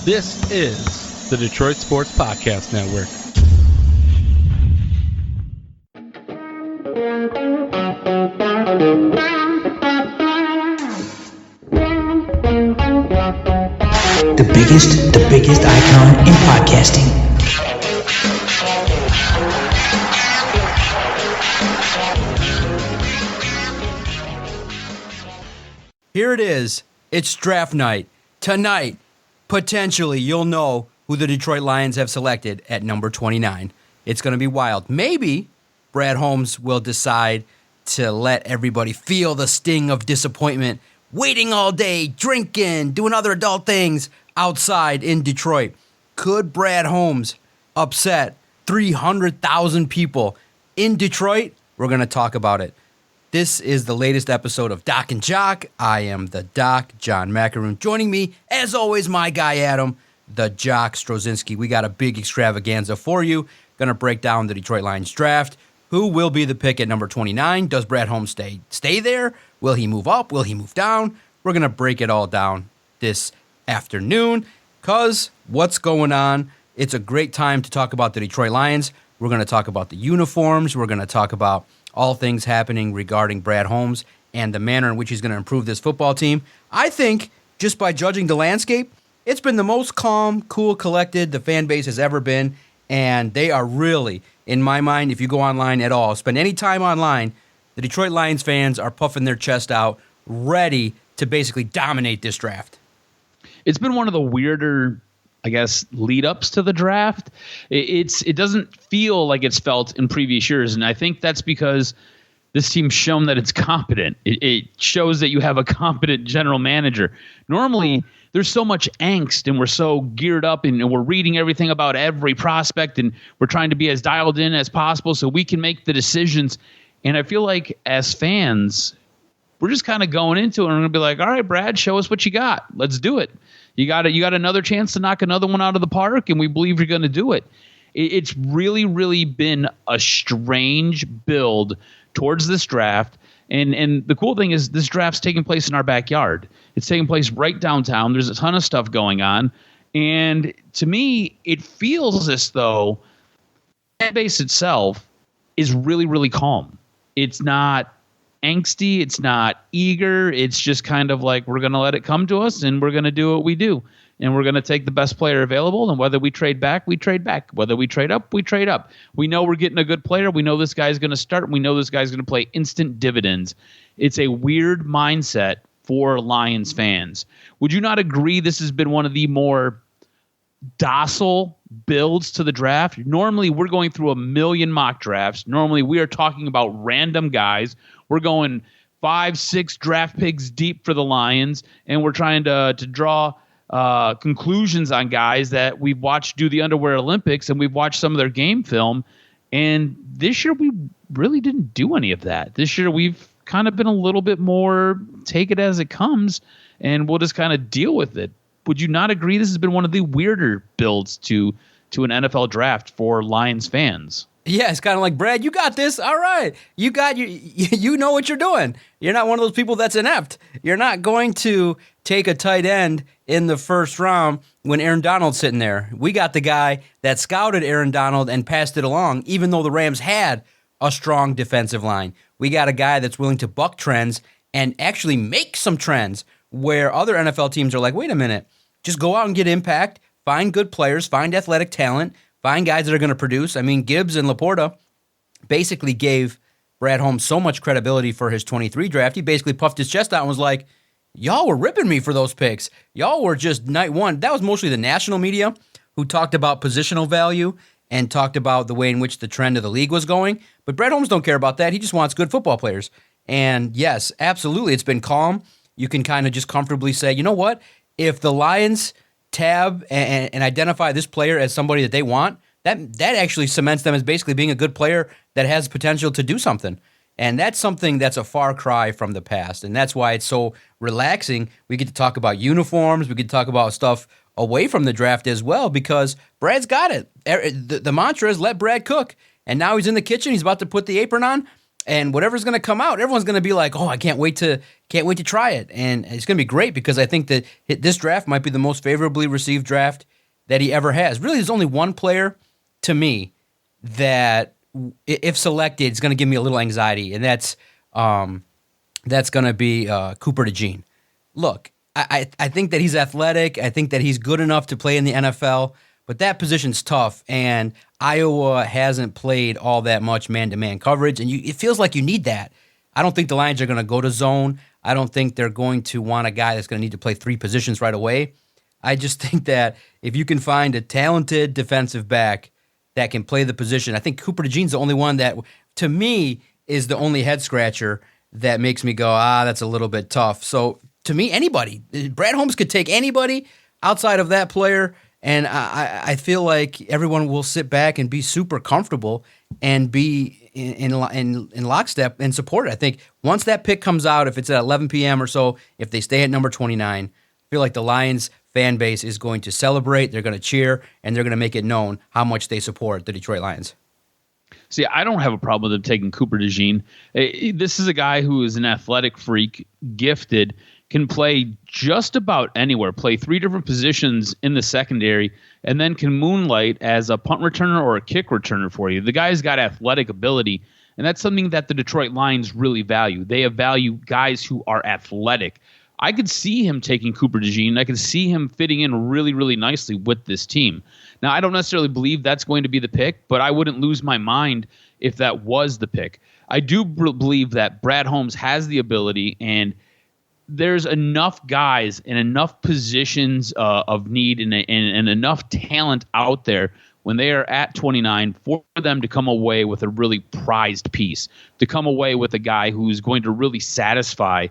This is the Detroit Sports Podcast Network. The biggest icon in podcasting. Here it is. It's draft night. Tonight, potentially, you'll know who the Detroit Lions have selected at number 29. It's going to be wild. Maybe Brad Holmes will decide to let everybody feel the sting of disappointment, waiting all day, drinking, doing other adult things outside in Detroit. Could Brad Holmes upset 300,000 people in Detroit? We're going to talk about it. This is the latest episode of Doc and Jock. I am the Doc, John Macaroon. Joining me, as always, my guy Adam, the Jock Strozinski. We got a big extravaganza for you. Going to break down the Detroit Lions draft. Who will be the pick at number 29? Does Brad Holmes stay there? Will he move up? Will he move down? We're going to break it all down this afternoon, because what's going on? It's a great time to talk about the Detroit Lions. We're going to talk about the uniforms. We're going to talk about all things happening regarding Brad Holmes and the manner in which he's going to improve this football team. I think, just by judging the landscape, it's been the most calm, cool, collected the fan base has ever been, and they are really, in my mind, if you go online at all, spend any time online, the Detroit Lions fans are puffing their chest out, ready to basically dominate this draft. It's been one of the weirder, I guess, lead-ups to the draft. It doesn't feel like it's felt in previous years, and I think that's because this team's shown that it's competent. It shows that you have a competent general manager. Normally, there's so much angst, and we're so geared up, and we're reading everything about every prospect, and we're trying to be as dialed in as possible so we can make the decisions. And I feel like as fans, we're just kind of going into it, and we're going to be like, all right, Brad, show us what you got. Let's do it. You got another chance to knock another one out of the park, and we believe you're going to do it. It's really, really been a strange build towards this draft. And the cool thing is this draft's taking place in our backyard. It's taking place right downtown. There's a ton of stuff going on. And to me, it feels as though the fan base itself is really, really calm. It's not angsty. It's not eager. It's just kind of like, we're going to let it come to us, and we're going to do what we do. And we're going to take the best player available, and whether we trade back, we trade back. Whether we trade up, we trade up. We know we're getting a good player. We know this guy's going to start, and we know this guy's going to play instant dividends. It's a weird mindset for Lions fans. Would you not agree this has been one of the more docile builds to the draft? Normally, we're going through a million mock drafts. Normally, we are talking about random guys. We're going 5-6 draft picks deep for the Lions, and we're trying to draw conclusions on guys that we've watched do the Underwear Olympics, and we've watched some of their game film. And this year, we really didn't do any of that. This year, we've kind of been a little bit more take it as it comes, and we'll just kind of deal with it. Would you not agree this has been one of the weirder builds to an NFL draft for Lions fans? Yeah, it's kind of like, Brad, you got this. All right. You know what you're doing. You're not one of those people that's inept. You're not going to take a tight end in the first round when Aaron Donald's sitting there. We got the guy that scouted Aaron Donald and passed it along, even though the Rams had a strong defensive line. We got a guy that's willing to buck trends and actually make some trends where other NFL teams are like, wait a minute, just go out and get impact, find good players, find athletic talent, find guys that are going to produce. I mean, Gibbs and Laporta basically gave Brad Holmes so much credibility for his 23 draft. He basically puffed his chest out and was like, y'all were ripping me for those picks. Y'all were just night one. That was mostly the national media who talked about positional value and talked about the way in which the trend of the league was going. But Brad Holmes don't care about that. He just wants good football players. And yes, absolutely, it's been calm. You can kind of just comfortably say, you know what? If the Lions tab and identify this player as somebody that they want, that actually cements them as basically being a good player that has potential to do something. And that's something that's a far cry from the past. And that's why it's so relaxing. We get to talk about uniforms. We get to talk about stuff away from the draft as well, because Brad's got it. The mantra is let Brad cook. And now he's in the kitchen. He's about to put the apron on. And whatever's going to come out, everyone's going to be like, "Oh, I can't wait to try it." And it's going to be great because I think that this draft might be the most favorably received draft that he ever has. Really, there's only one player to me that, if selected, is going to give me a little anxiety, and that's going to be Cooper DeJean. Look, I think that he's athletic. I think that he's good enough to play in the NFL, but that position's tough, and Iowa hasn't played all that much man-to-man coverage, and it feels like you need that. I don't think the Lions are going to go to zone. I don't think they're going to want a guy that's going to need to play 3 positions right away. I just think that if you can find a talented defensive back that can play the position, I think Cooper DeJean's the only one that, to me, is the only head-scratcher that makes me go, that's a little bit tough. So, to me, anybody. Brad Holmes could take anybody outside of that player, and I feel like everyone will sit back and be super comfortable and be in lockstep and support it. I think once that pick comes out, if it's at 11 p.m. or so, if they stay at number 29, I feel like the Lions fan base is going to celebrate, they're going to cheer, and they're going to make it known how much they support the Detroit Lions. See, I don't have a problem with them taking Cooper DeJean. This is a guy who is an athletic freak, gifted, can play just about anywhere, play 3 different positions in the secondary, and then can moonlight as a punt returner or a kick returner for you. The guy's got athletic ability, and that's something that the Detroit Lions really value. They value guys who are athletic. I could see him taking Cooper DeJean. I could see him fitting in really, really nicely with this team. Now, I don't necessarily believe that's going to be the pick, but I wouldn't lose my mind if that was the pick. I do believe that Brad Holmes has the ability, and there's enough guys in enough positions of need and enough talent out there when they are at 29 for them to come away with a really prized piece, to come away with a guy who's going to really satisfy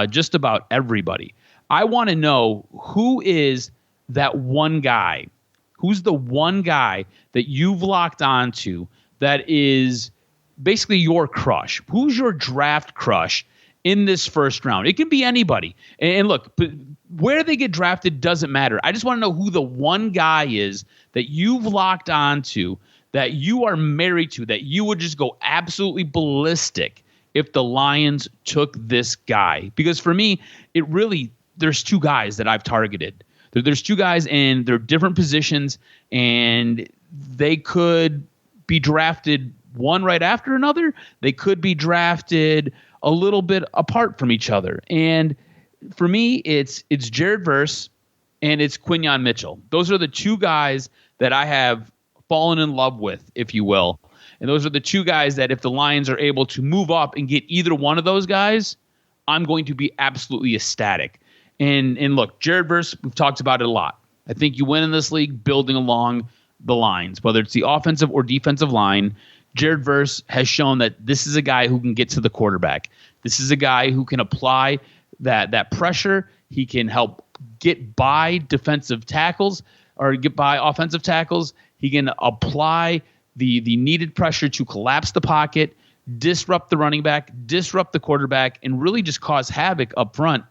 just about everybody. I want to know who is that one guy. Who's the one guy that you've locked onto that is basically your crush? Who's your draft crush in this first round? It can be anybody. And look, where they get drafted doesn't matter. I just want to know who the one guy is that you've locked onto, that you are married to, that you would just go absolutely ballistic if the Lions took this guy. Because for me, there's 2 guys that I've targeted. There's 2 guys, and they're different positions, and they could be drafted one right after another. They could be drafted a little bit apart from each other. And for me, it's Jared Verse and it's Quinyon Mitchell. Those are the 2 guys that I have fallen in love with, if you will. And those are the 2 guys that if the Lions are able to move up and get either one of those guys, I'm going to be absolutely ecstatic. And look, Jared Verse, we've talked about it a lot. I think you win in this league building along the lines, whether it's the offensive or defensive line. Jared Verse has shown that this is a guy who can get to the quarterback. This is a guy who can apply that pressure. He can help get by defensive tackles or get by offensive tackles. He can apply the needed pressure to collapse the pocket, disrupt the running back, disrupt the quarterback, and really just cause havoc up front.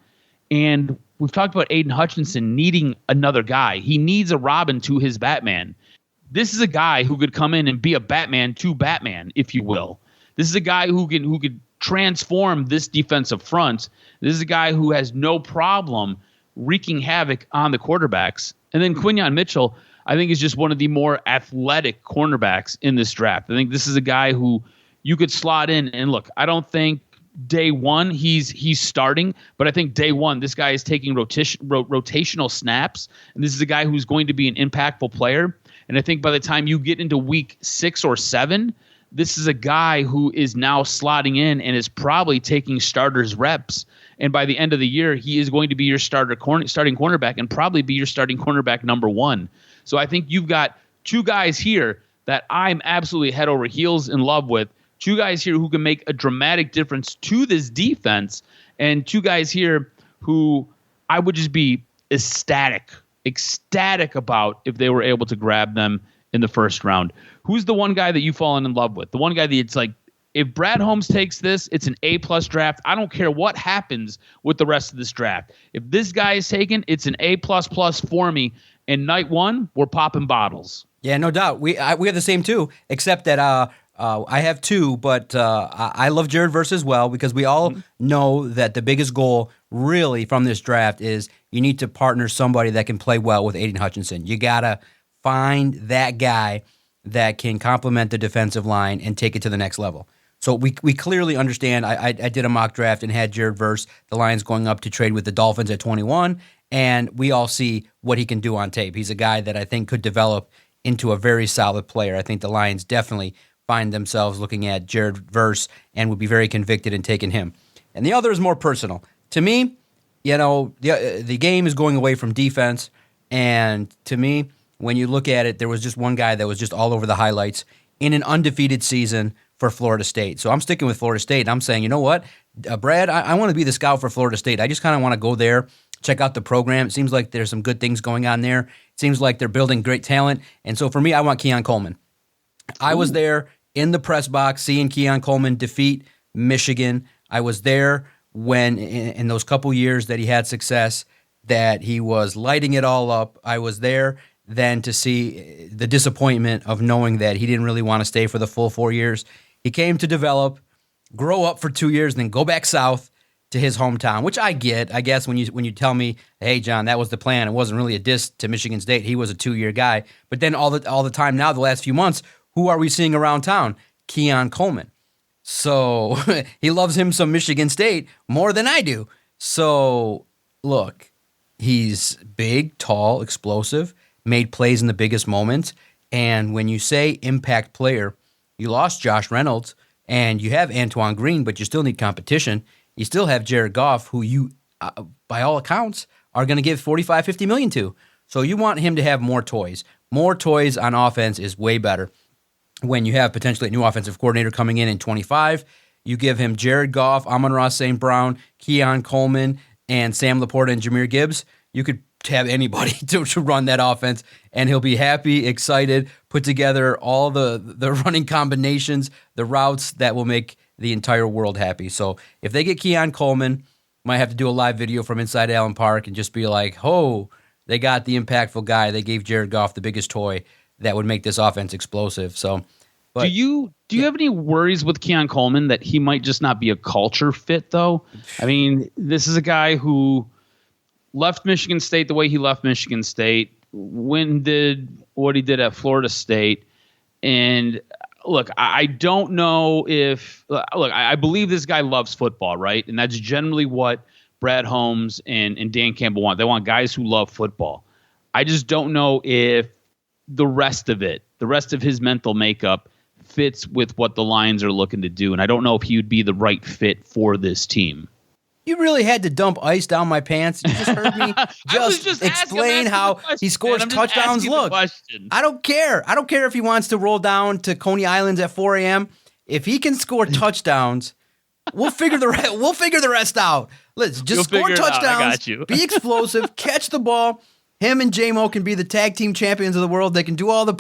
And we've talked about Aiden Hutchinson needing another guy. He needs a Robin to his Batman. This is a guy who could come in and be a Batman to Batman, if you will. This is a guy who could transform this defensive front. This is a guy who has no problem wreaking havoc on the quarterbacks. And then Quinyon Mitchell, I think, is just one of the more athletic cornerbacks in this draft. I think this is a guy who you could slot in. And look, I don't think day one he's starting, but I think day one this guy is taking rotational snaps, and this is a guy who's going to be an impactful player. And I think by the time you get into week 6 or 7, this is a guy who is now slotting in and is probably taking starters reps. And by the end of the year, he is going to be your starting cornerback and probably be your starting cornerback number 1. So I think you've got 2 guys here that I'm absolutely head over heels in love with. 2 guys here who can make a dramatic difference to this defense, and 2 guys here who I would just be ecstatic about if they were able to grab them in the first round. Who's the one guy that you've fallen in love with? The one guy that it's like, if Brad Holmes takes this, it's an A+ draft. I don't care what happens with the rest of this draft. If this guy is taken, it's an A++ for me. And night 1, we're popping bottles. Yeah, no doubt. We have the same too, except that I have two, but I love Jared Verse as well because we all know that the biggest goal really from this draft is you need to partner somebody that can play well with Aiden Hutchinson. You got to find that guy that can complement the defensive line and take it to the next level. So we clearly understand. I did a mock draft and had Jared Verse, the Lions going up to trade with the Dolphins at 21, and we all see what he can do on tape. He's a guy that I think could develop into a very solid player. I think the Lions definitely find themselves looking at Jared Verse and would be very convicted in taking him. And the other is more personal. To me, the game is going away from defense, and to me, when you look at it, there was just one guy that was just all over the highlights in an undefeated season for Florida State. So I'm sticking with Florida State. I'm saying, you know what, Brad, I want to be the scout for Florida State. I just kind of want to go there, check out the program. It seems like there's some good things going on there. It seems like they're building great talent. And so for me, I want Keon Coleman. I was there in the press box seeing Keon Coleman defeat Michigan. I was there when, in those couple years that he had success, that he was lighting it all up. I was there then to see the disappointment of knowing that he didn't really want to stay for the full 4 years. He came to develop, grow up for 2 years, and then go back south to his hometown, which I get. I guess when you tell me, hey, John, that was the plan. It wasn't really a diss to Michigan State. He was a 2-year guy. But then all the time now, the last few months, who are we seeing around town? Keon Coleman. So he loves him some Michigan State more than I do. So look, he's big, tall, explosive, made plays in the biggest moments. And when you say impact player, you lost Josh Reynolds and you have Antoine Green, but you still need competition. You still have Jared Goff, who you, by all accounts, are going to give $45, $50 million to. So you want him to have more toys. More toys on offense is way better. When you have potentially a new offensive coordinator coming in 25, you give him Jared Goff, Amon-Ra St. Brown, Keon Coleman, and Sam Laporta and Jahmyr Gibbs. You could have anybody to run that offense, and he'll be happy, excited, put together all the running combinations, the routes that will make the entire world happy. So if they get Keon Coleman, might have to do a live video from inside Allen Park and just be like, oh, they got the impactful guy. They gave Jared Goff the biggest toy that would make this offense explosive. So, but, do you have any worries with Keon Coleman that he might just not be a culture fit, though? I mean, this is a guy who left Michigan State the way he left Michigan State, did what he did at Florida State, and look, I don't know if I believe this guy loves football, right? And that's generally what Brad Holmes and Dan Campbell want. They want guys who love football. I just don't know if the rest of his mental makeup fits with what the Lions are looking to do. And I don't know if he would be the right fit for this team. You really had to dump ice down my pants. You just heard me just explain how he scores touchdowns. Look, I don't care. I don't care if he wants to roll down to Coney Islands at 4 a.m. If he can score touchdowns, we'll figure the rest out. Let's just score touchdowns, be explosive, catch the ball. Him and J-Mo can be the tag team champions of the world. They can do all the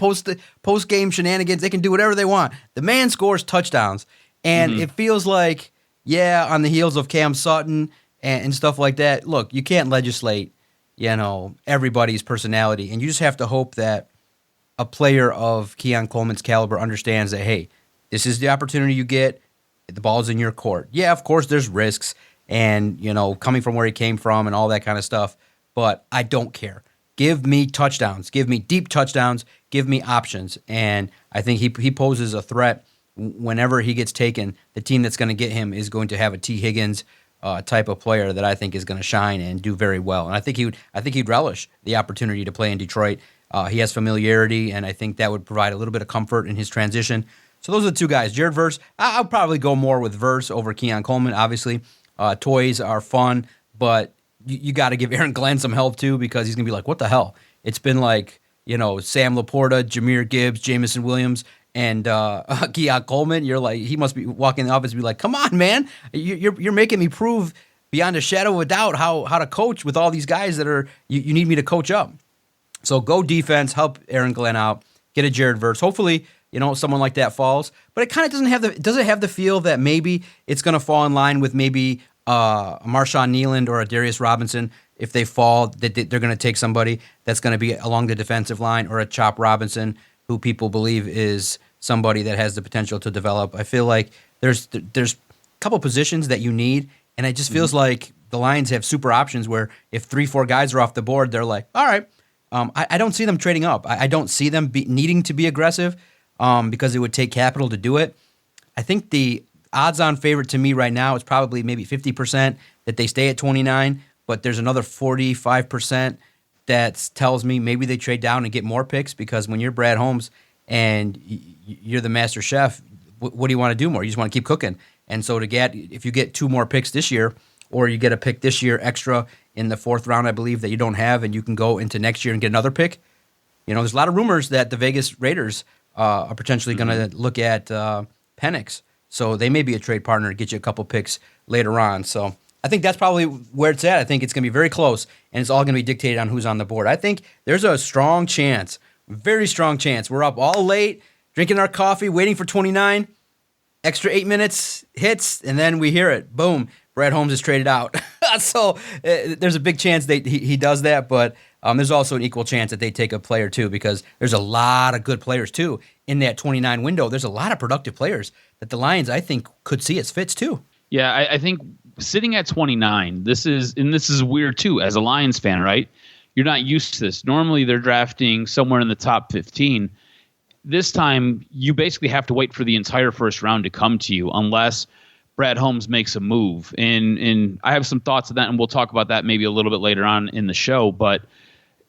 post-game shenanigans. They can do whatever they want. The man scores touchdowns. And it feels like, on the heels of Cam Sutton and stuff like that, look, you can't legislate, everybody's personality. And you just have to hope that a player of Keon Coleman's caliber understands that, hey, this is the opportunity you get. The ball's in your court. Yeah, of course, there's risks and, coming from where he came from and all that kind of stuff. But I don't care. Give me touchdowns. Give me deep touchdowns. Give me options. And I think he poses a threat whenever he gets taken. The team that's going to get him is going to have a T. Higgins type of player that I think is going to shine and do very well. And I think he'd relish the opportunity to play in Detroit. He has familiarity, and I think that would provide a little bit of comfort in his transition. So those are the two guys. Jared Verse, I'll probably go more with Verse over Keon Coleman, obviously. Toys are fun, but you got to give Aaron Glenn some help too, because he's going to be like, what the hell? It's been like, Sam Laporta, Jahmyr Gibbs, Jamison Williams, and Keon Coleman. You're like, he must be walking in the office and be like, come on, man. You're making me prove beyond a shadow of a doubt how to coach with all these guys that are you need me to coach up. So go defense, help Aaron Glenn out, get a Jared Verse. Hopefully, someone like that falls. But it kind of does it have the feel that maybe it's going to fall in line with maybe a Marshawn Nealand or a Darius Robinson. If they fall, they're going to take somebody that's going to be along the defensive line, or a Chop Robinson, who people believe is somebody that has the potential to develop. I feel like there's a couple positions that you need, and it just feels like the Lions have super options where if 3-4 guys are off the board, they're like, all right. I don't see them trading up. I don't see them needing to be aggressive because it would take capital to do it. I think the odds-on favorite to me right now is probably maybe 50% that they stay at 29, but there's another 45% that tells me maybe they trade down and get more picks because when you're Brad Holmes and you're the master chef, what do you want to do more? You just want to keep cooking. And so if you get 2 more picks this year, or you get a pick this year extra in the 4th round, I believe, that you don't have, and you can go into next year and get another pick. There's a lot of rumors that the Vegas Raiders are potentially going to look at Penix. So they may be a trade partner to get you a couple picks later on. So I think that's probably where it's at. I think it's going to be very close, and it's all going to be dictated on who's on the board. I think there's a strong chance, very strong chance. We're up all late, drinking our coffee, waiting for 29. Extra 8 minutes hits, and then we hear it. Boom. Brad Holmes is traded out. So there's a big chance he does that, but there's also an equal chance that they take a player too because there's a lot of good players too in that 29 window. There's a lot of productive players that the Lions, I think, could see as fits too. Yeah, I think sitting at 29, this is weird too as a Lions fan, right? You're not used to this. Normally they're drafting somewhere in the top 15. This time you basically have to wait for the entire first round to come to you unless Brad Holmes makes a move. And I have some thoughts on that, and we'll talk about that maybe a little bit later on in the show. But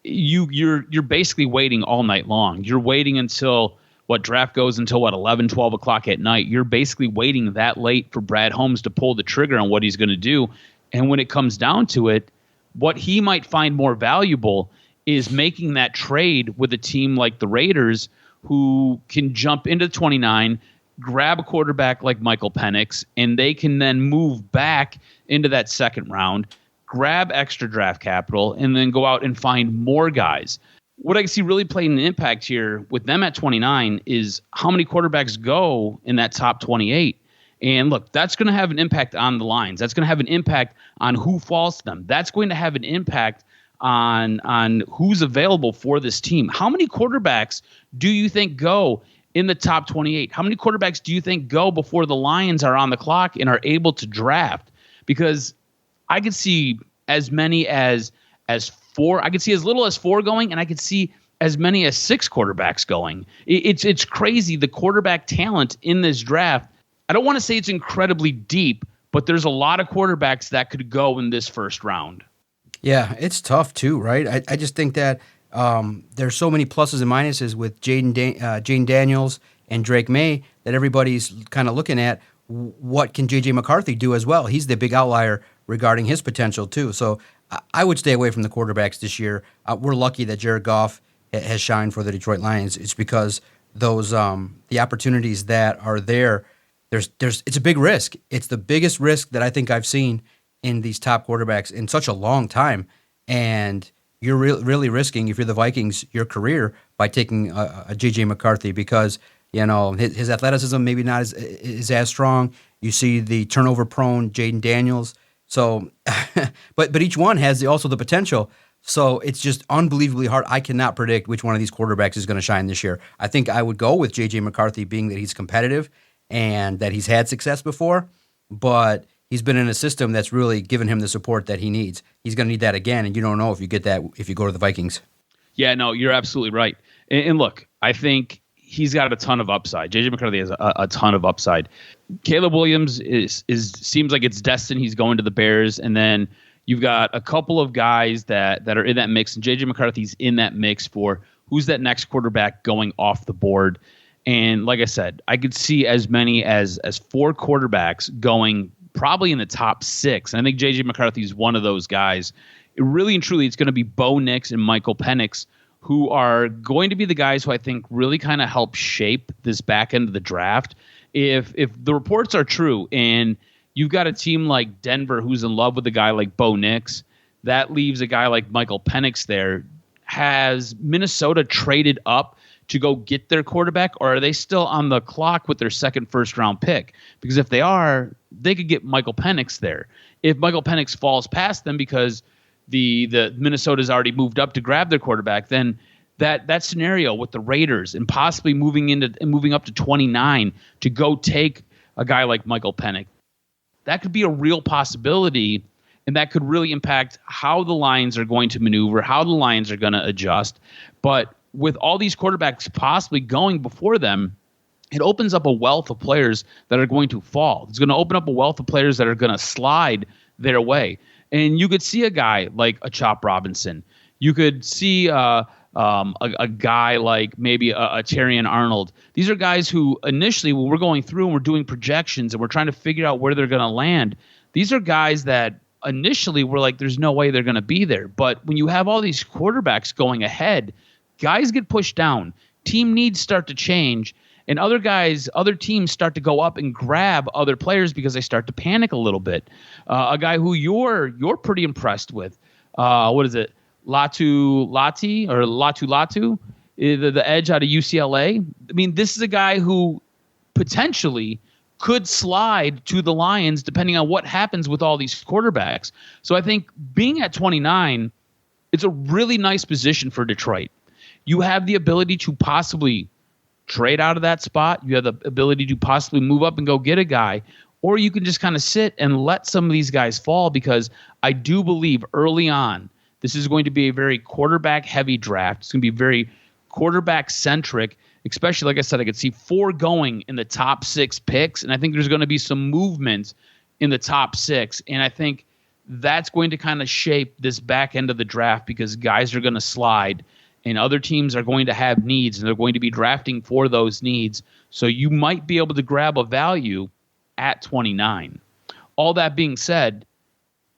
you're basically waiting all night long. You're waiting until draft goes until 11, 12 o'clock at night. You're basically waiting that late for Brad Holmes to pull the trigger on what he's going to do. And when it comes down to it, what he might find more valuable is making that trade with a team like the Raiders who can jump into 29, grab a quarterback like Michael Penix, and they can then move back into that second round, grab extra draft capital, and then go out and find more guys. What I can see really playing an impact here with them at 29 is how many quarterbacks go in that top 28. And look, that's going to have an impact on the Lions. That's going to have an impact on who falls to them. That's going to have an impact on who's available for this team. How many quarterbacks do you think go in the top 28? How many quarterbacks do you think go before the Lions are on the clock and are able to draft? Because I could see as many as 4. I could see as little as 4 going, and I could see as many as 6 quarterbacks going. It's crazy, the quarterback talent in this draft. I don't want to say it's incredibly deep, but there's a lot of quarterbacks that could go in this first round. Yeah, it's tough too, right? I just think that there's so many pluses and minuses with Jaden Daniels and Drake May that everybody's kind of looking at what can J.J. McCarthy do as well. He's the big outlier regarding his potential too. So I would stay away from the quarterbacks this year. We're lucky that Jared Goff has shined for the Detroit Lions. It's because those the opportunities that are there, it's a big risk. It's the biggest risk that I think I've seen in these top quarterbacks in such a long time. And you're really risking, if you're the Vikings, your career by taking a J.J. McCarthy because, his athleticism maybe not is as strong. You see the turnover-prone Jaden Daniels. So, but each one has also the potential. So it's just unbelievably hard. I cannot predict which one of these quarterbacks is going to shine this year. I think I would go with J.J. McCarthy being that he's competitive and that he's had success before, but he's been in a system that's really given him the support that he needs. He's going to need that again, and you don't know if you get that if you go to the Vikings. Yeah, no, you're absolutely right. And look, I think he's got a ton of upside. J.J. McCarthy has a ton of upside. Caleb Williams seems like it's destined. He's going to the Bears, and then you've got a couple of guys that are in that mix, and J.J. McCarthy's in that mix for who's that next quarterback going off the board. And like I said, I could see as many as 4 quarterbacks going probably in the top 6. And I think J.J. McCarthy is one of those guys. Really and truly, it's going to be Bo Nix and Michael Penix who are going to be the guys who I think really kind of help shape this back end of the draft. If the reports are true and you've got a team like Denver who's in love with a guy like Bo Nix, that leaves a guy like Michael Penix there. Has Minnesota traded up to go get their quarterback, or are they still on the clock with their second first-round pick? Because if they are, they could get Michael Penix there. If Michael Penix falls past them because the Minnesota's already moved up to grab their quarterback, then that scenario with the Raiders and possibly moving up to 29 to go take a guy like Michael Penix, that could be a real possibility, and that could really impact how the Lions are going to maneuver, how the Lions are going to adjust. But with all these quarterbacks possibly going before them, it opens up a wealth of players that are going to fall. It's going to open up a wealth of players that are going to slide their way. And you could see a guy like a Chop Robinson. You could see a guy like maybe a Terrion Arnold. These are guys who initially, when we're going through and we're doing projections and we're trying to figure out where they're going to land, these are guys that initially we're like, there's no way they're going to be there. But when you have all these quarterbacks going ahead, guys get pushed down. Team needs start to change. And other teams start to go up and grab other players because they start to panic a little bit. A guy who you're pretty impressed with, what is it, Latu, the edge out of UCLA. I mean, this is a guy who potentially could slide to the Lions depending on what happens with all these quarterbacks. So I think being at 29, it's a really nice position for Detroit. You have the ability to possibly trade out of that spot. You have the ability to possibly move up and go get a guy, or you can just kind of sit and let some of these guys fall, because I do believe early on this is going to be a very quarterback-heavy draft. It's going to be very quarterback-centric, especially, like I said, I could see 4 going in the top 6 picks, and I think there's going to be some movement in the top 6, and I think that's going to kind of shape this back end of the draft, because guys are going to slide, and other teams are going to have needs, and they're going to be drafting for those needs. So you might be able to grab a value at 29. All that being said,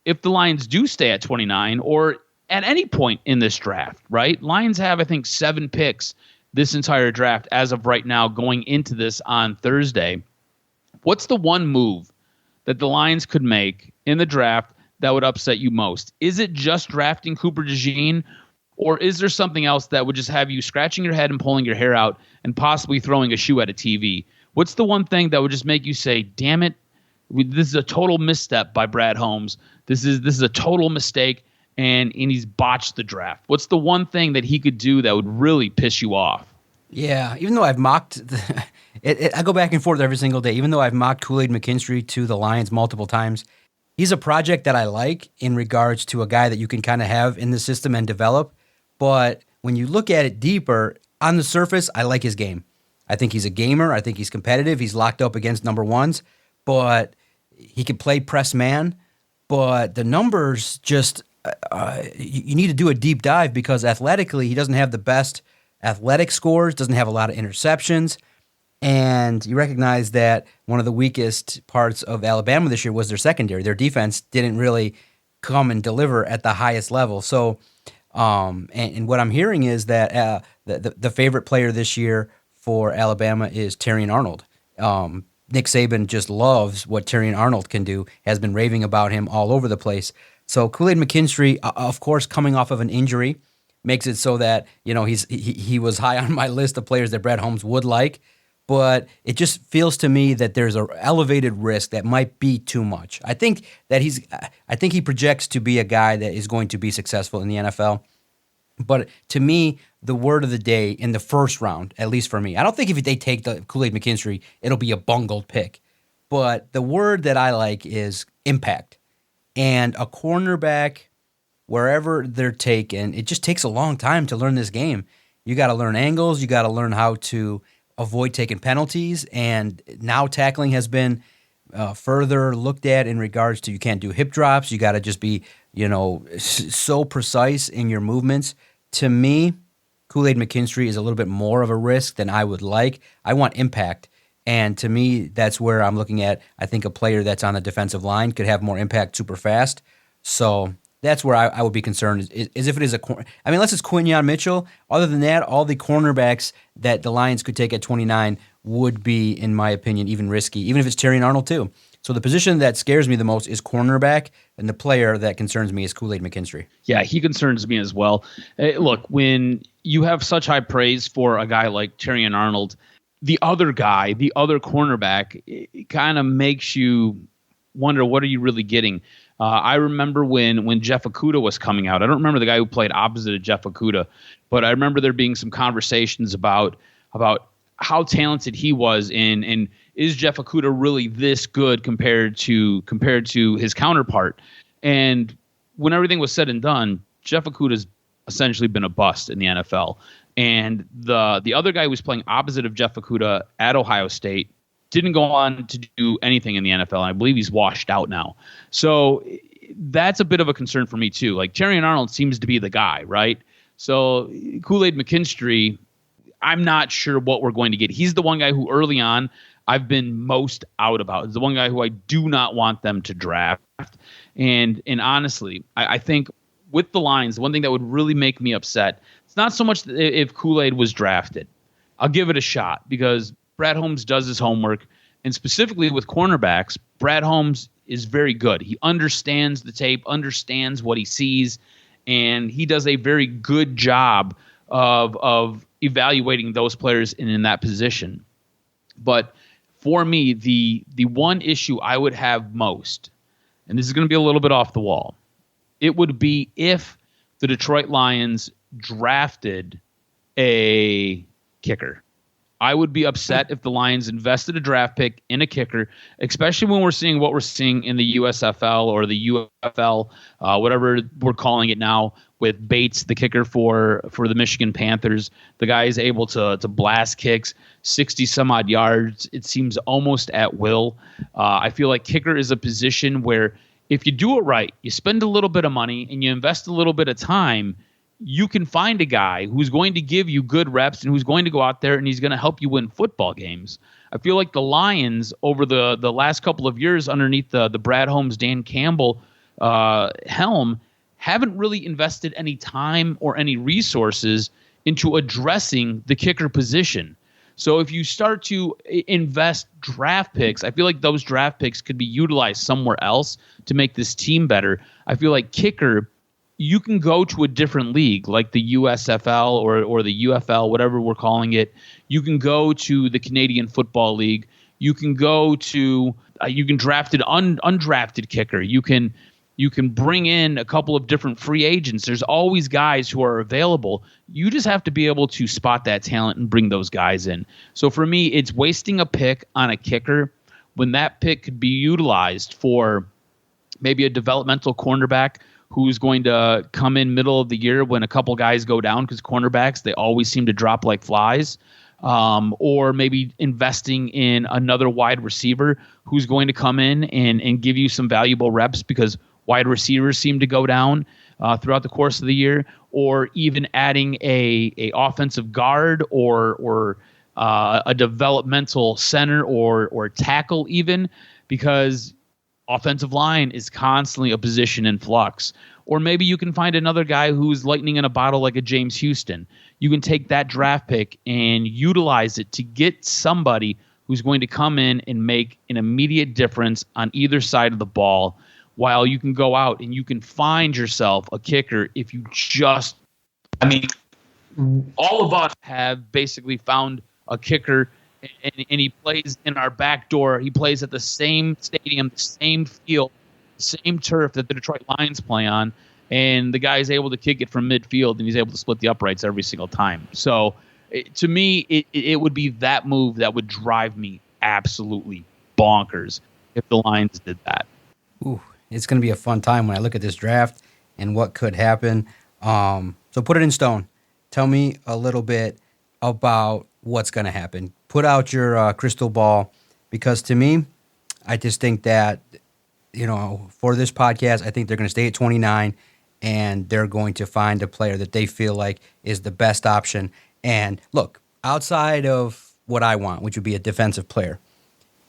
if the Lions do stay at 29, or at any point in this draft, right? Lions have, I think, 7 picks this entire draft as of right now going into this on Thursday. What's the one move that the Lions could make in the draft that would upset you most? Is it just drafting Cooper DeJean, or is there something else that would just have you scratching your head and pulling your hair out and possibly throwing a shoe at a TV? What's the one thing that would just make you say, damn it, this is a total misstep by Brad Holmes. This is a total mistake, and he's botched the draft. What's the one thing that he could do that would really piss you off? Yeah, even though I've mocked I go back and forth every single day. Even though I've mocked Kool-Aid McKinstry to the Lions multiple times, he's a project that I like in regards to a guy that you can kind of have in the system and develop. But when you look at it deeper, on the surface, I like his game. I think he's a gamer. I think he's competitive. He's locked up against number ones, but he can play press man. But the numbers just, you need to do a deep dive, because athletically, he doesn't have the best athletic scores, doesn't have a lot of interceptions. And you recognize that one of the weakest parts of Alabama this year was their secondary. Their defense didn't really come and deliver at the highest level. So, and what I'm hearing is that the favorite player this year for Alabama is Terrion Arnold. Nick Saban just loves what Terrion Arnold can do, has been raving about him all over the place. So Kool-Aid McKinstry, of course, coming off of an injury, makes it so that, you know, he was high on my list of players that Brad Holmes would like. But it just feels to me that there's an elevated risk that might be too much. I think he projects to be a guy that is going to be successful in the NFL. But to me, the word of the day in the first round, at least for me, I don't think if they take the Kool-Aid McKinstry, it'll be a bungled pick. But the word that I like is impact. And a cornerback, wherever they're taken, it just takes a long time to learn this game. You got to learn angles. You got to learn how to avoid taking penalties, and now tackling has been further looked at in regards to you can't do hip drops. You got to just be, so precise in your movements. To me, Kool-Aid McKinstry is a little bit more of a risk than I would like. I want impact, and to me, that's where I'm looking at. I think a player that's on the defensive line could have more impact super fast. So that's where I would be concerned, is if it is unless it's Quinyon Mitchell. Other than that, all the cornerbacks that the Lions could take at 29 would be, in my opinion, even risky, even if it's Terrion Arnold too. So the position that scares me the most is cornerback, and the player that concerns me is Kool-Aid McKinstry. Yeah, he concerns me as well. Look, when you have such high praise for a guy like Terrion Arnold, the other cornerback, it kind of makes you wonder, what are you really getting? I remember when Jeff Okudah was coming out. I don't remember the guy who played opposite of Jeff Okudah, but I remember there being some conversations about how talented he was and is Jeff Okudah really this good compared to his counterpart? And when everything was said and done, Jeff Okudah's essentially been a bust in the NFL. And the other guy who was playing opposite of Jeff Okudah at Ohio State didn't go on to do anything in the NFL. And I believe he's washed out now. So that's a bit of a concern for me too. Like Terrion Arnold seems to be the guy, right? So Kool-Aid McKinstry, I'm not sure what we're going to get. He's the one guy who early on I've been most out about. He's the one guy who I do not want them to draft. And honestly, I think with the Lions, the one thing that would really make me upset, it's not so much if Kool-Aid was drafted. I'll give it a shot because Brad Holmes does his homework. And specifically with cornerbacks, Brad Holmes is very good. He understands the tape, understands what he sees, and he does a very good job of evaluating those players in that position. But for me, the one issue I would have most, and this is going to be a little bit off the wall, it would be if the Detroit Lions drafted a kicker. I would be upset if the Lions invested a draft pick in a kicker, especially when we're seeing what we're seeing in the USFL or the UFL, whatever we're calling it now, with Bates, the kicker for the Michigan Panthers. The guy is able to blast kicks 60 some odd yards. It seems almost at will. I feel like kicker is a position where if you do it right, you spend a little bit of money and you invest a little bit of time, you can find a guy who's going to give you good reps and who's going to go out there and he's going to help you win football games. I feel like the Lions over the last couple of years underneath the Brad Holmes, Dan Campbell helm haven't really invested any time or any resources into addressing the kicker position. So if you start to invest draft picks, I feel like those draft picks could be utilized somewhere else to make this team better. I feel like kicker, you can go to a different league like the USFL or the UFL, whatever we're calling it. You can go to the Canadian Football League. You can go to you can draft an undrafted kicker. You can bring in a couple of different free agents. There's always guys who are available. You just have to be able to spot that talent and bring those guys in. So for me, it's wasting a pick on a kicker when that pick could be utilized for maybe a developmental cornerback who's going to come in middle of the year when a couple guys go down, because cornerbacks, they always seem to drop like flies, or maybe investing in another wide receiver who's going to come in and give you some valuable reps because wide receivers seem to go down throughout the course of the year, or even adding a offensive guard or a developmental center or tackle even, because offensive line is constantly a position in flux. Or maybe you can find another guy who's lightning in a bottle like a James Houston. You can take that draft pick and utilize it to get somebody who's going to come in and make an immediate difference on either side of the ball, while you can go out and you can find yourself a kicker if you just, I mean, all of us have basically found a kicker and he plays in our back door. He plays at the same stadium, the same field, the same turf that the Detroit Lions play on, and the guy is able to kick it from midfield, and he's able to split the uprights every single time. So to me, it would be that move that would drive me absolutely bonkers if the Lions did that. Ooh, it's going to be a fun time when I look at this draft and what could happen. So put it in stone. Tell me a little bit about what's going to happen. Put out your crystal ball, because to me, I just think that, for this podcast, I think they're going to stay at 29 and they're going to find a player that they feel like is the best option. And look, outside of what I want, which would be a defensive player,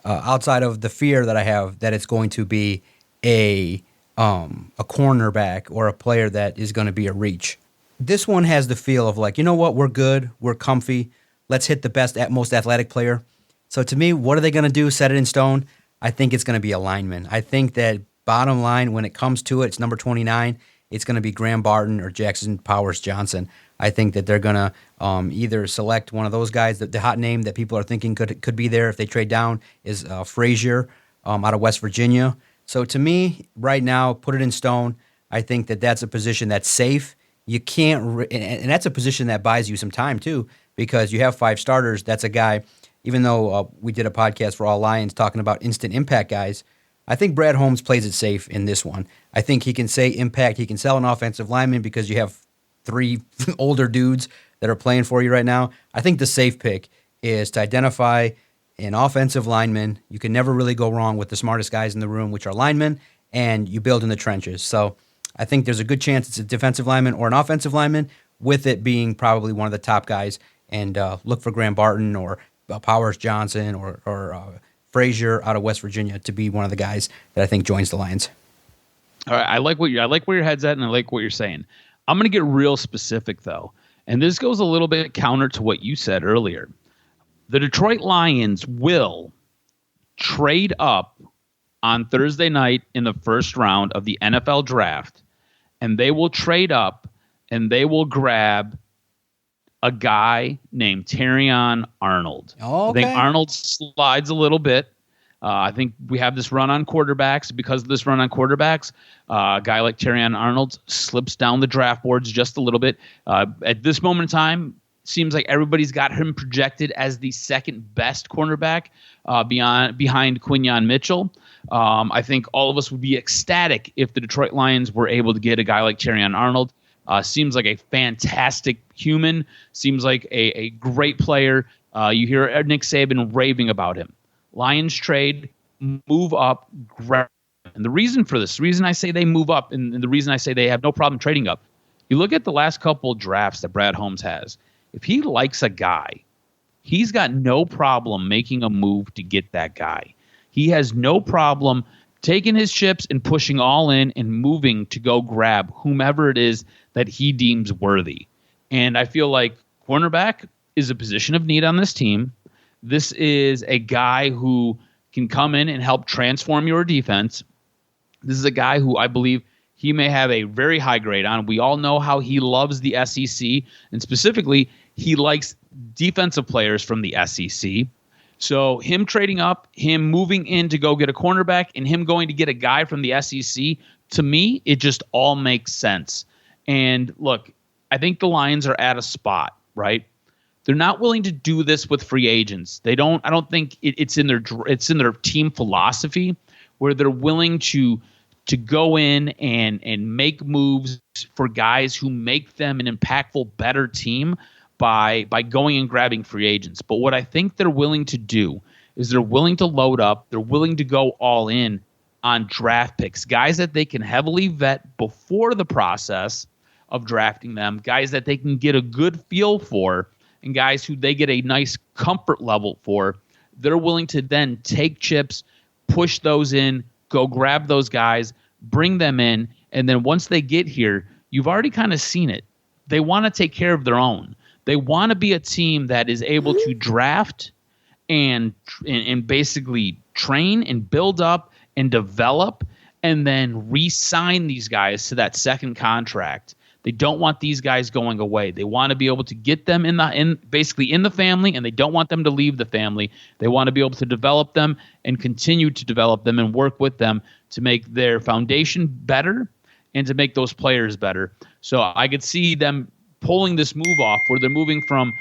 outside of the fear that I have that it's going to be a cornerback or a player that is going to be a reach, this one has the feel of like, you know what, we're good, we're comfy, let's hit the best, most athletic player. So to me, what are they going to do? Set it in stone? I think it's going to be a lineman. I think that bottom line, when it comes to it, it's number 29. It's going to be Graham Barton or Jackson Powers Johnson. I think that they're going to either select one of those guys. The hot name that people are thinking could be there if they trade down is Frazier out of West Virginia. So to me, right now, put it in stone. I think that that's a position that's safe. You can't, and that's a position that buys you some time too, because you have 5 starters. That's a guy, even though we did a podcast for All Lions talking about instant impact guys, I think Brad Holmes plays it safe in this one. I think he can say impact. He can sell an offensive lineman because you have 3 older dudes that are playing for you right now. I think the safe pick is to identify an offensive lineman. You can never really go wrong with the smartest guys in the room, which are linemen, and you build in the trenches. So I think there's a good chance it's a defensive lineman or an offensive lineman, with it being probably one of the top guys. And look for Graham Barton or Powers Johnson or Frazier out of West Virginia to be one of the guys that I think joins the Lions. All right, I like where your head's at, and I like what you're saying. I'm going to get real specific though, and this goes a little bit counter to what you said earlier. The Detroit Lions will trade up on Thursday night in the first round of the NFL draft, and they will trade up and they will grab a guy named Terrion Arnold. Oh, okay. I think Arnold slides a little bit. I think we have this run on quarterbacks. Because of this run on quarterbacks, a guy like Terrion Arnold slips down the draft boards just a little bit. At this moment in time, seems like everybody's got him projected as the second best cornerback behind Quinyon Mitchell. I think all of us would be ecstatic if the Detroit Lions were able to get a guy like Terrion Arnold. Seems like a fantastic human. Seems like a great player. You hear Nick Saban raving about him. Lions trade, move up, grab. And the reason for this, the reason I say they move up, and the reason I say they have no problem trading up, you look at the last couple drafts that Brad Holmes has. If he likes a guy, he's got no problem making a move to get that guy. He has no problem taking his chips and pushing all in and moving to go grab whomever it is that he deems worthy. And I feel like cornerback is a position of need on this team. This is a guy who can come in and help transform your defense. This is a guy who I believe he may have a very high grade on. We all know how he loves the SEC, and specifically, he likes defensive players from the SEC. So him trading up, him moving in to go get a cornerback, and him going to get a guy from the SEC, to me, it just all makes sense. And look, I think the Lions are at a spot, right? They're not willing to do this with free agents. I don't think it's in their team philosophy where they're willing to go in and make moves for guys who make them an impactful, better team by going and grabbing free agents. But what I think they're willing to do is they're willing to load up. They're willing to go all in on draft picks, guys that they can heavily vet before the process of drafting them, guys that they can get a good feel for, and guys who they get a nice comfort level for. They're willing to then take chips, push those in, go grab those guys, bring them in, and then once they get here, you've already kind of seen it. They want to take care of their own. They want to be a team that is able to draft and basically train and build up and develop and then re-sign these guys to that second contract. They don't want these guys going away. They want to be able to get them basically in the family, and they don't want them to leave the family. They want to be able to develop them and continue to develop them and work with them to make their foundation better and to make those players better. So I could see them pulling this move off where they're moving from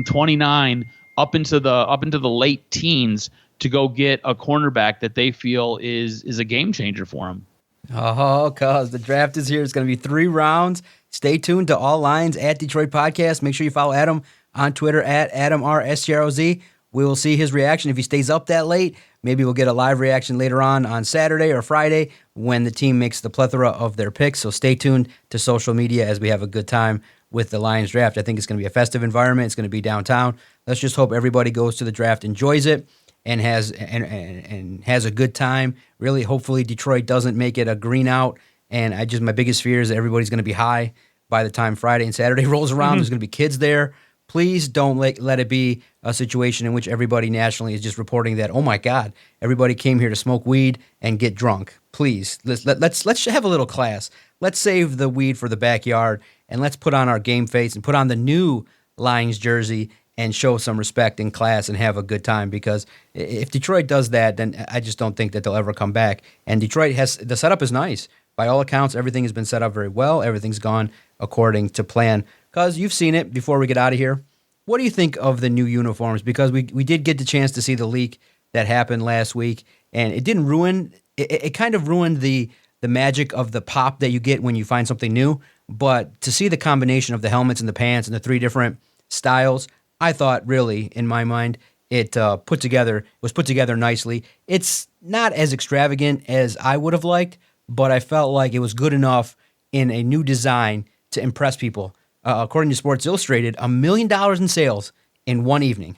29 up into the late teens to go get a cornerback that they feel is a game changer for them. Oh, cuz the draft is here. It's going to be 3 rounds. Stay tuned to All Lines at Detroit Podcast. Make sure you follow Adam on Twitter at AdamRSGROZ. We will see his reaction. If he stays up that late, maybe we'll get a live reaction later on Saturday or Friday when the team makes the plethora of their picks. So stay tuned to social media as we have a good time with the Lions draft. I think it's going to be a festive environment. It's going to be downtown. Let's just hope everybody goes to the draft, enjoys it, and has a good time. Really, hopefully Detroit doesn't make it a green out. And my biggest fear is that everybody's going to be high by the time Friday and Saturday rolls around. There's going to be kids there. Please don't let it be a situation in which everybody nationally is just reporting that, oh my God, everybody came here to smoke weed and get drunk. Please, let's have a little class. Let's save the weed for the backyard, and let's put on our game face and put on the new Lions jersey and show some respect and class and have a good time, because if Detroit does that, then I just don't think that they'll ever come back. And Detroit the setup is nice. By all accounts, everything has been set up very well. Everything's gone according to plan. Cuz you've seen it before we get out of here. What do you think of the new uniforms? Because we did get the chance to see the leak that happened last week, and it didn't ruin it kind of ruined the magic of the pop that you get when you find something new. But to see the combination of the helmets and the pants and the three different styles, I thought really, in my mind, it was put together nicely. It's not as extravagant as I would have liked, but I felt like it was good enough in a new design to impress people. According to Sports Illustrated, $1 million in sales in one evening.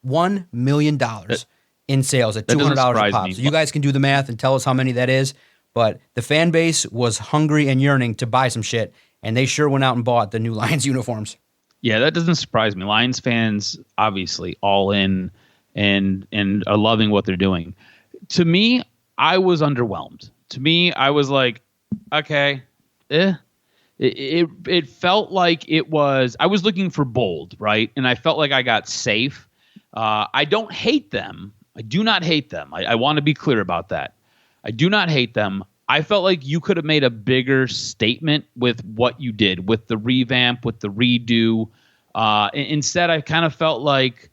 $1 million in sales at $200 a pop. So you guys can do the math and tell us how many that is. But the fan base was hungry and yearning to buy some shit, and they sure went out and bought the new Lions uniforms. Yeah, that doesn't surprise me. Lions fans, obviously, all in and are loving what they're doing. To me, I was underwhelmed. To me, I was like, okay, It felt like it was. I was looking for bold, right? And I felt like I got safe. I don't hate them. I do not hate them. I want to be clear about that. I do not hate them. I felt like you could have made a bigger statement with what you did, with the revamp, with the redo. Instead, I kind of felt like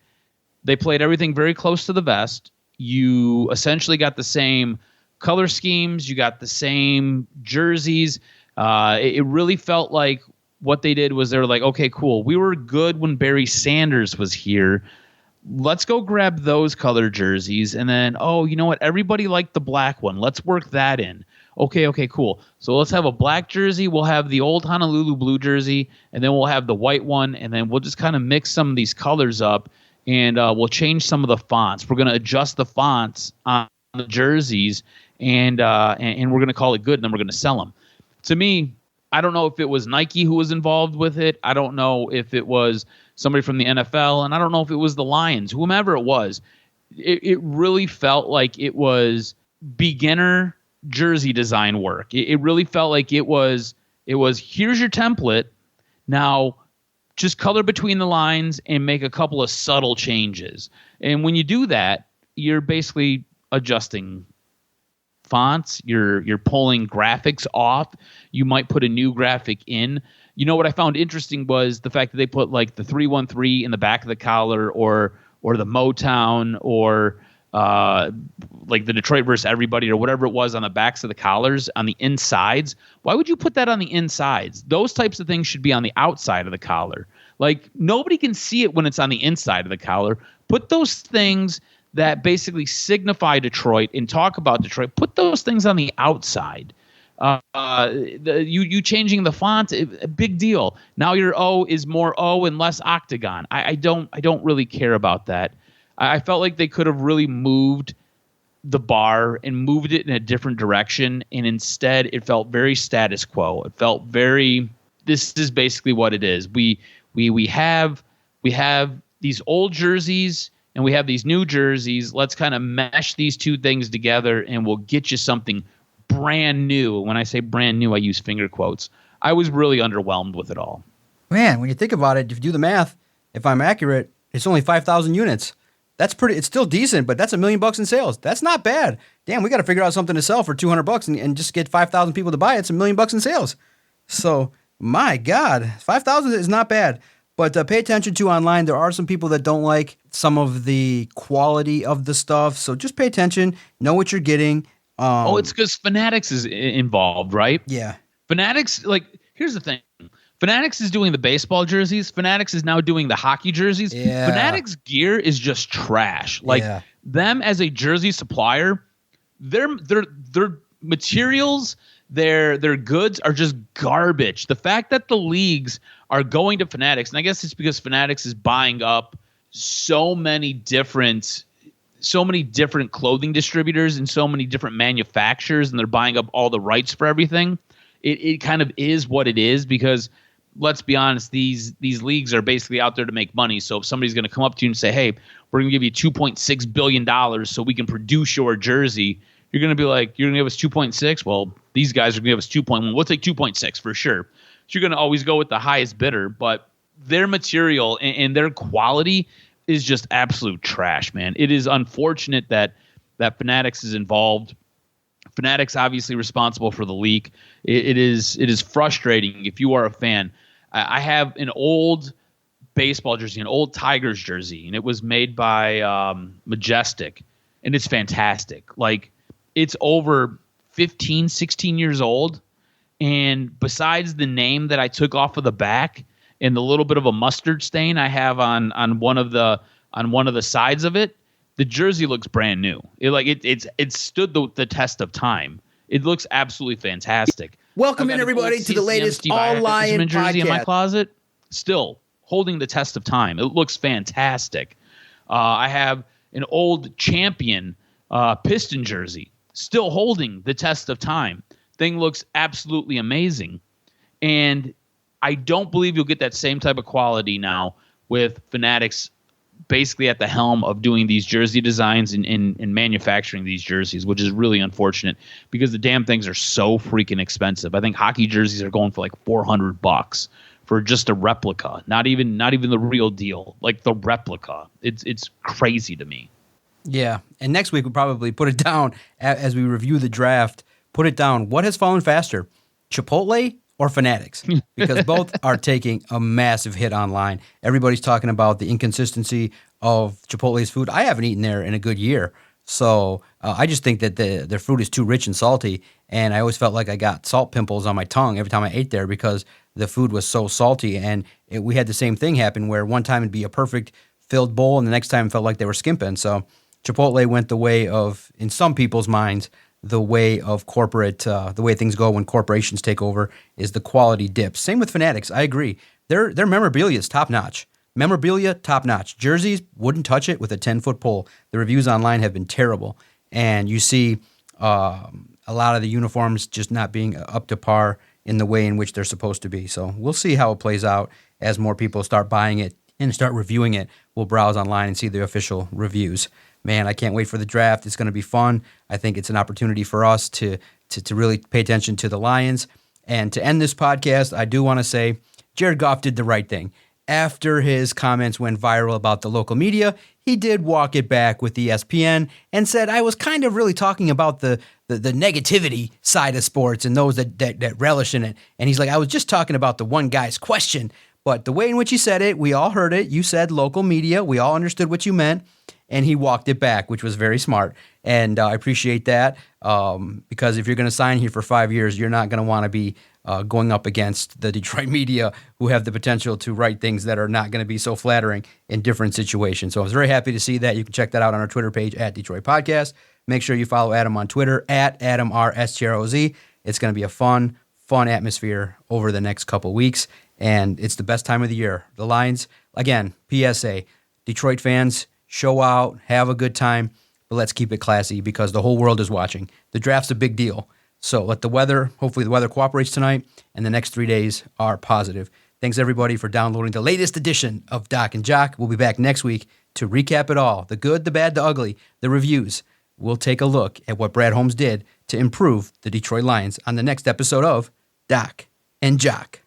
they played everything very close to the vest. You essentially got the same color schemes. You got the same jerseys. It really felt like what they did was they were like, okay, cool. We were good when Barry Sanders was here. Let's go grab those color jerseys. And then, oh, you know what? Everybody liked the black one. Let's work that in. Okay, cool. So let's have a black jersey. We'll have the old Honolulu blue jersey, and then we'll have the white one. And then we'll just kind of mix some of these colors up, and we'll change some of the fonts. We're going to adjust the fonts on the jerseys, and we're going to call it good, and then we're going to sell them. To me, I don't know if it was Nike who was involved with it. I don't know if it was somebody from the NFL, and I don't know if it was the Lions, whomever it was. It really felt like it was beginner jersey design work. It really felt like it was here's your template. Now just color between the lines and make a couple of subtle changes. And when you do that, you're basically adjusting fonts, you're pulling graphics off. You might put a new graphic in. You know what I found interesting was the fact that they put like the 313 in the back of the collar, or the Motown, or like the Detroit versus everybody, or whatever it was on the backs of the collars on the insides. Why would you put that on the insides? Those types of things should be on the outside of the collar. Like, nobody can see it when it's on the inside of the collar. Put those things that basically signify Detroit and talk about Detroit, put those things on the outside. You changing the font, a big deal. Now your O is more O and less octagon. I don't really care about that. I felt like they could have really moved the bar and moved it in a different direction, and instead it felt very status quo. It felt very, this is basically what it is. We have these old jerseys and we have these new jerseys. Let's kind of mesh these two things together, and we'll get you something brand new. When I say brand new, I use finger quotes. I was really underwhelmed with it all. Man, when you think about it, if you do the math, if I'm accurate, it's only 5,000 units. That's pretty. It's still decent, but that's $1 million in sales. That's not bad. Damn, we got to figure out something to sell for $200 and just get 5,000 people to buy it. It's $1 million in sales. So, my God, 5,000 is not bad. But pay attention to online. There are some people that don't like some of the quality of the stuff. So just pay attention. Know what you're getting. It's because Fanatics is involved, right? Yeah. Fanatics, like, here's the thing. Fanatics is doing the baseball jerseys. Fanatics is now doing the hockey jerseys. Yeah. Fanatics gear is just trash. Like, them as a jersey supplier, their materials, their goods are just garbage. The fact that the leagues are going to Fanatics, and I guess it's because Fanatics is buying up so many different clothing distributors and so many different manufacturers, and they're buying up all the rights for everything. It kind of is what it is, because let's be honest, these leagues are basically out there to make money. So if somebody's going to come up to you and say, hey, we're going to give you $2.6 billion so we can produce your jersey, you're going to be like, you're going to give us 2.6? Well, these guys are going to give us 2.1. We'll take 2.6 for sure. So you're going to always go with the highest bidder. But their material and their quality is just absolute trash, man. It is unfortunate that Fanatics is involved. Fanatics obviously responsible for the leak. It is frustrating if you are a fan. I have an old baseball jersey, an old Tigers jersey, and it was made by Majestic, and it's fantastic. Like, it's over 15, 16 years old, and besides the name that I took off of the back and the little bit of a mustard stain I have on one of the sides of it, the jersey looks brand new. It stood the test of time. It looks absolutely fantastic. Welcome in, everybody, to the latest All Lion jersey podcast. In my closet, still holding the test of time. It looks fantastic. I have an old Champion Piston jersey, still holding the test of time. Thing looks absolutely amazing. And I don't believe you'll get that same type of quality now with Fanatics basically at the helm of doing these jersey designs and manufacturing these jerseys, which is really unfortunate because the damn things are so freaking expensive. I think hockey jerseys are going for like $400 for just a replica, not even the real deal, like the replica. It's crazy to me. Yeah, and next week we'll probably put it down as we review the draft. Put it down. What has fallen faster, Chipotle or Fanatics? Because both are taking a massive hit online. Everybody's talking about the inconsistency of Chipotle's food. I haven't eaten there in a good year. So I just think that their food is too rich and salty, and I always felt like I got salt pimples on my tongue every time I ate there because the food was so salty. And we had the same thing happen where one time it'd be a perfect filled bowl, and the next time it felt like they were skimping. So Chipotle went the way of, in some people's minds, the way of corporate, the way things go when corporations take over is the quality dips. Same with Fanatics. I agree. Their memorabilia is top-notch. Memorabilia, top-notch. Jerseys, wouldn't touch it with a 10-foot pole. The reviews online have been terrible. And you see a lot of the uniforms just not being up to par in the way in which they're supposed to be. So we'll see how it plays out as more people start buying it and start reviewing it. We'll browse online and see the official reviews. Man, I can't wait for the draft. It's going to be fun. I think it's an opportunity for us to really pay attention to the Lions. And to end this podcast, I do want to say Jared Goff did the right thing. After his comments went viral about the local media, he did walk it back with ESPN and said, I was kind of really talking about the negativity side of sports and those that relish in it. And he's like, I was just talking about the one guy's question. But the way in which he said it, we all heard it. You said local media. We all understood what you meant. And he walked it back, which was very smart. And I appreciate that because if you're going to sign here for 5 years, you're not going to want to be going up against the Detroit media who have the potential to write things that are not going to be so flattering in different situations. So I was very happy to see that. You can check that out on our Twitter page at Detroit Podcast. Make sure you follow Adam on Twitter at AdamRSTROZ. It's going to be a fun atmosphere over the next couple weeks. And it's the best time of the year. The Lions, again, PSA, Detroit fans, show out, have a good time, but let's keep it classy because the whole world is watching. The draft's a big deal. So hopefully the weather cooperates tonight, and the next 3 days are positive. Thanks, everybody, for downloading the latest edition of Doc and Jock. We'll be back next week to recap it all, the good, the bad, the ugly, the reviews. We'll take a look at what Brad Holmes did to improve the Detroit Lions on the next episode of Doc and Jock.